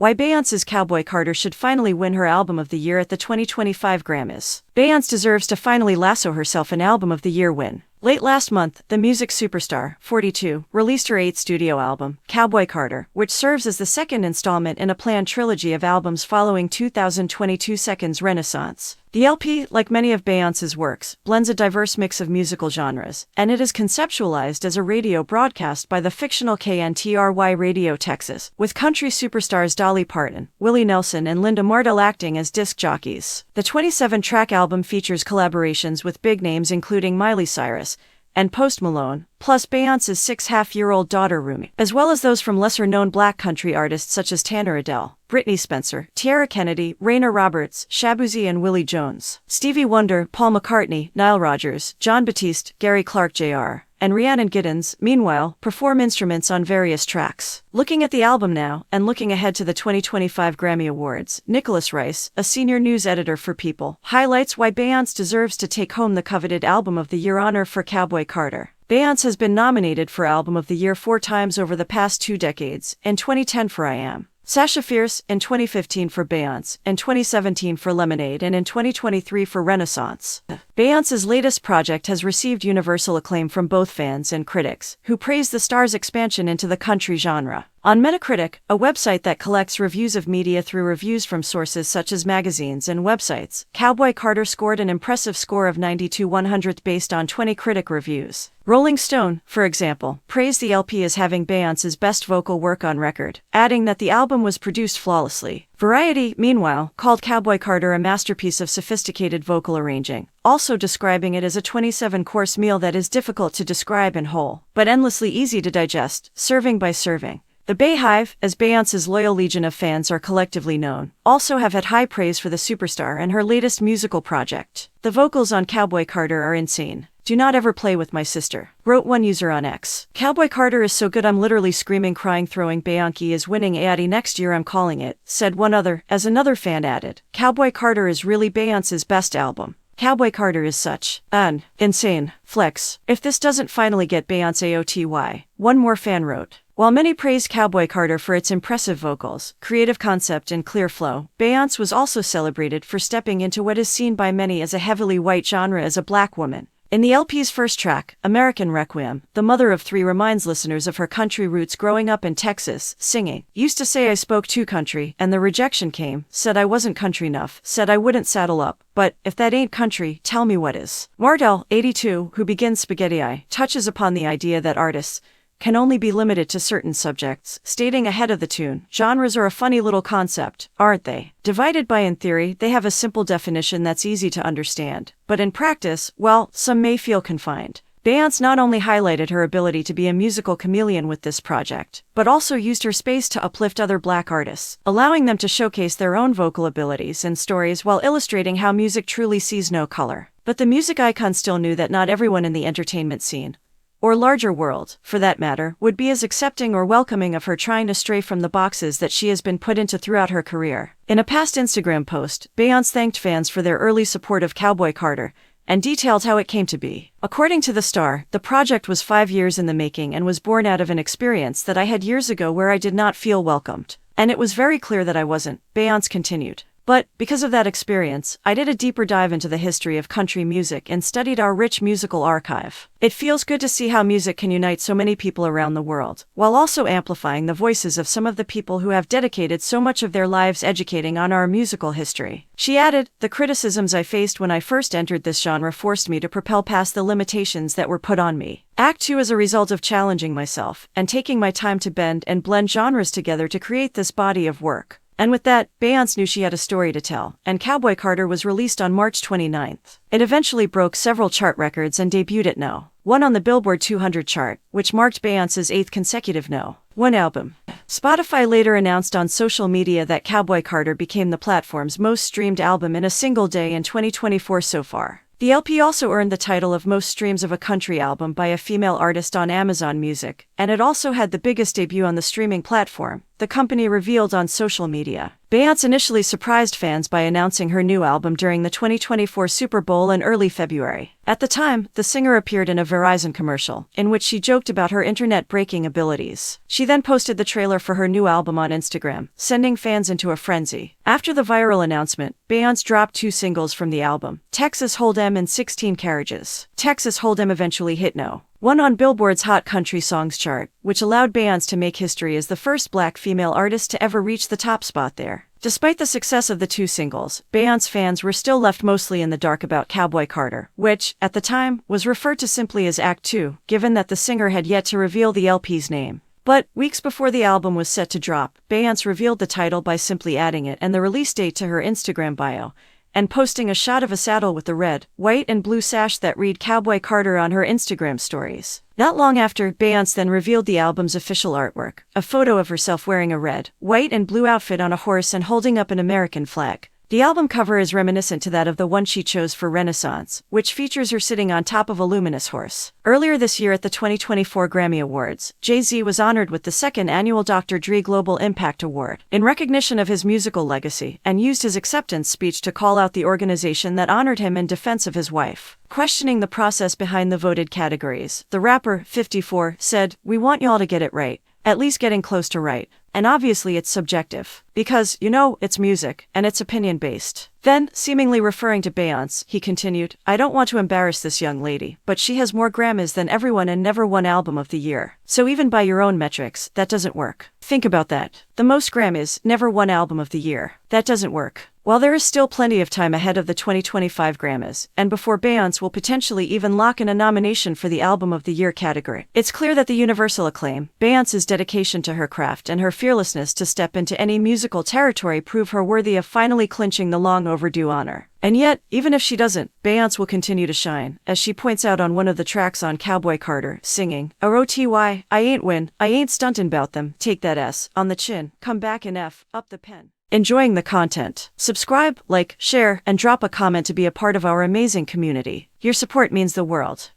Why Beyoncé's Cowboy Carter should finally win her Album of the Year at the 2025 Grammys. Beyoncé deserves to finally lasso herself an Album of the Year win. Late last month, the music superstar, 42, released her 8th studio album, Cowboy Carter, which serves as the second installment in a planned trilogy of albums following 2022's Renaissance. The LP, like many of Beyoncé's works, blends a diverse mix of musical genres, and it is conceptualized as a radio broadcast by the fictional KNTRY Radio Texas, with country superstars Dolly Parton, Willie Nelson and Linda Martell acting as disc jockeys. The 27-track album features collaborations with big names including Miley Cyrus and Post Malone, plus Beyoncé's 6.5-year-old daughter Rumi, as well as those from lesser-known black country artists such as Tanner Adell, Brittany Spencer, Tiara Kennedy, Raina Roberts, Shabuzi and Willie Jones, Stevie Wonder, Paul McCartney, Nile Rodgers, Jon Batiste, Gary Clark Jr., and Rhiannon Giddens, meanwhile, perform instruments on various tracks. Looking at the album now, and looking ahead to the 2025 Grammy Awards, Nicholas Rice, a senior news editor for People, highlights why Beyoncé deserves to take home the coveted Album of the Year honor for Cowboy Carter. Beyoncé has been nominated for Album of the Year 4 times over the past 2 decades, in 2010 for I Am Sasha Fierce, in 2015 for Beyoncé, in 2017 for Lemonade and in 2023 for Renaissance. Beyoncé's latest project has received universal acclaim from both fans and critics, who praise the star's expansion into the country genre. On Metacritic, a website that collects reviews of media through reviews from sources such as magazines and websites, Cowboy Carter scored an impressive score of 92/100 based on 20 critic reviews. Rolling Stone, for example, praised the LP as having Beyoncé's best vocal work on record, adding that the album was produced flawlessly. Variety, meanwhile, called Cowboy Carter a masterpiece of sophisticated vocal arranging, also describing it as a 27-course meal that is difficult to describe in whole, but endlessly easy to digest, serving by serving. The Bayhive, as Beyoncé's loyal legion of fans are collectively known, also have had high praise for the superstar and her latest musical project. The vocals on Cowboy Carter are insane. "Do not ever play with my sister," wrote one user on X. "Cowboy Carter is so good I'm literally screaming crying throwing Beyoncé is winning Addy next year I'm calling it," said one other, as another fan added, "Cowboy Carter is really Beyoncé's best album. Cowboy Carter is such an insane flex. If this doesn't finally get Beyoncé OTY," one more fan wrote. While many praised Cowboy Carter for its impressive vocals, creative concept and clear flow, Beyoncé was also celebrated for stepping into what is seen by many as a heavily white genre as a black woman. In the LP's first track, American Requiem, the mother of 3 reminds listeners of her country roots growing up in Texas, singing, "Used to say I spoke too country, and the rejection came, said I wasn't country enough, said I wouldn't saddle up, but, if that ain't country, tell me what is." Martell, 82, who begins Spaghetti Eye, touches upon the idea that artists can only be limited to certain subjects, stating ahead of the tune, "Genres are a funny little concept, aren't they? Divided by in theory, they have a simple definition that's easy to understand. But in practice, well, some may feel confined." Beyoncé not only highlighted her ability to be a musical chameleon with this project, but also used her space to uplift other black artists, allowing them to showcase their own vocal abilities and stories while illustrating how music truly sees no color. But the music icon still knew that not everyone in the entertainment scene, or larger world, for that matter, would be as accepting or welcoming of her trying to stray from the boxes that she has been put into throughout her career. In a past Instagram post, Beyoncé thanked fans for their early support of Cowboy Carter, and detailed how it came to be. According to the star, the project was 5 years in the making and was born out of an experience that I had years ago where I did not feel welcomed. And it was very clear that I wasn't, Beyoncé continued. But, because of that experience, I did a deeper dive into the history of country music and studied our rich musical archive. It feels good to see how music can unite so many people around the world, while also amplifying the voices of some of the people who have dedicated so much of their lives educating on our musical history. She added, "The criticisms I faced when I first entered this genre forced me to propel past the limitations that were put on me. Act 2 is a result of challenging myself, and taking my time to bend and blend genres together to create this body of work." And with that, Beyoncé knew she had a story to tell, and Cowboy Carter was released on March 29th. It eventually broke several chart records and debuted at No. 1 on the Billboard 200 chart, which marked Beyoncé's 8th consecutive No. 1 album. Spotify later announced on social media that Cowboy Carter became the platform's most streamed album in a single day in 2024 so far. The LP also earned the title of Most Streams of a Country Album by a Female Artist on Amazon Music, and it also had the biggest debut on the streaming platform, the company revealed on social media. Beyoncé initially surprised fans by announcing her new album during the 2024 Super Bowl in early February. At the time, the singer appeared in a Verizon commercial, in which she joked about her internet-breaking abilities. She then posted the trailer for her new album on Instagram, sending fans into a frenzy. After the viral announcement, Beyoncé dropped 2 singles from the album, Texas Hold'em and 16 Carriages. Texas Hold'em eventually hit No.1 on Billboard's Hot Country Songs chart, which allowed Beyoncé to make history as the first black female artist to ever reach the top spot there. Despite the success of the 2 singles, Beyoncé fans were still left mostly in the dark about Cowboy Carter, which, at the time, was referred to simply as Act 2, given that the singer had yet to reveal the LP's name. But, weeks before the album was set to drop, Beyoncé revealed the title by simply adding it and the release date to her Instagram bio, and posting a shot of a saddle with the red, white and blue sash that read Cowboy Carter on her Instagram stories. Not long after, Beyoncé then revealed the album's official artwork, a photo of herself wearing a red, white and blue outfit on a horse and holding up an American flag. The album cover is reminiscent to that of the one she chose for Renaissance, which features her sitting on top of a luminous horse. Earlier this year at the 2024 Grammy Awards, Jay-Z was honored with the 2nd annual Dr. Dre Global Impact Award in recognition of his musical legacy, and used his acceptance speech to call out the organization that honored him in defense of his wife. Questioning the process behind the voted categories, the rapper, 54, said, "We want y'all to get it right. At least getting close to right. And obviously it's subjective. Because, it's music, and it's opinion-based." Then, seemingly referring to Beyoncé, he continued, "I don't want to embarrass this young lady, but she has more Grammys than everyone and never won Album of the Year. So even by your own metrics, that doesn't work. Think about that. The most Grammys, never won Album of the Year. That doesn't work." While there is still plenty of time ahead of the 2025 Grammys, and before Beyoncé will potentially even lock in a nomination for the Album of the Year category, it's clear that the universal acclaim, Beyoncé's dedication to her craft and her fearlessness to step into any musical territory prove her worthy of finally clinching the long-overdue honor. And yet, even if she doesn't, Beyoncé will continue to shine, as she points out on one of the tracks on Cowboy Carter, singing, "ROTY, I ain't win, I ain't stuntin' 'bout them, take that S, on the chin, come back and F, up the pen." Enjoying the content? Subscribe, like, share, and drop a comment to be a part of our amazing community. Your support means the world.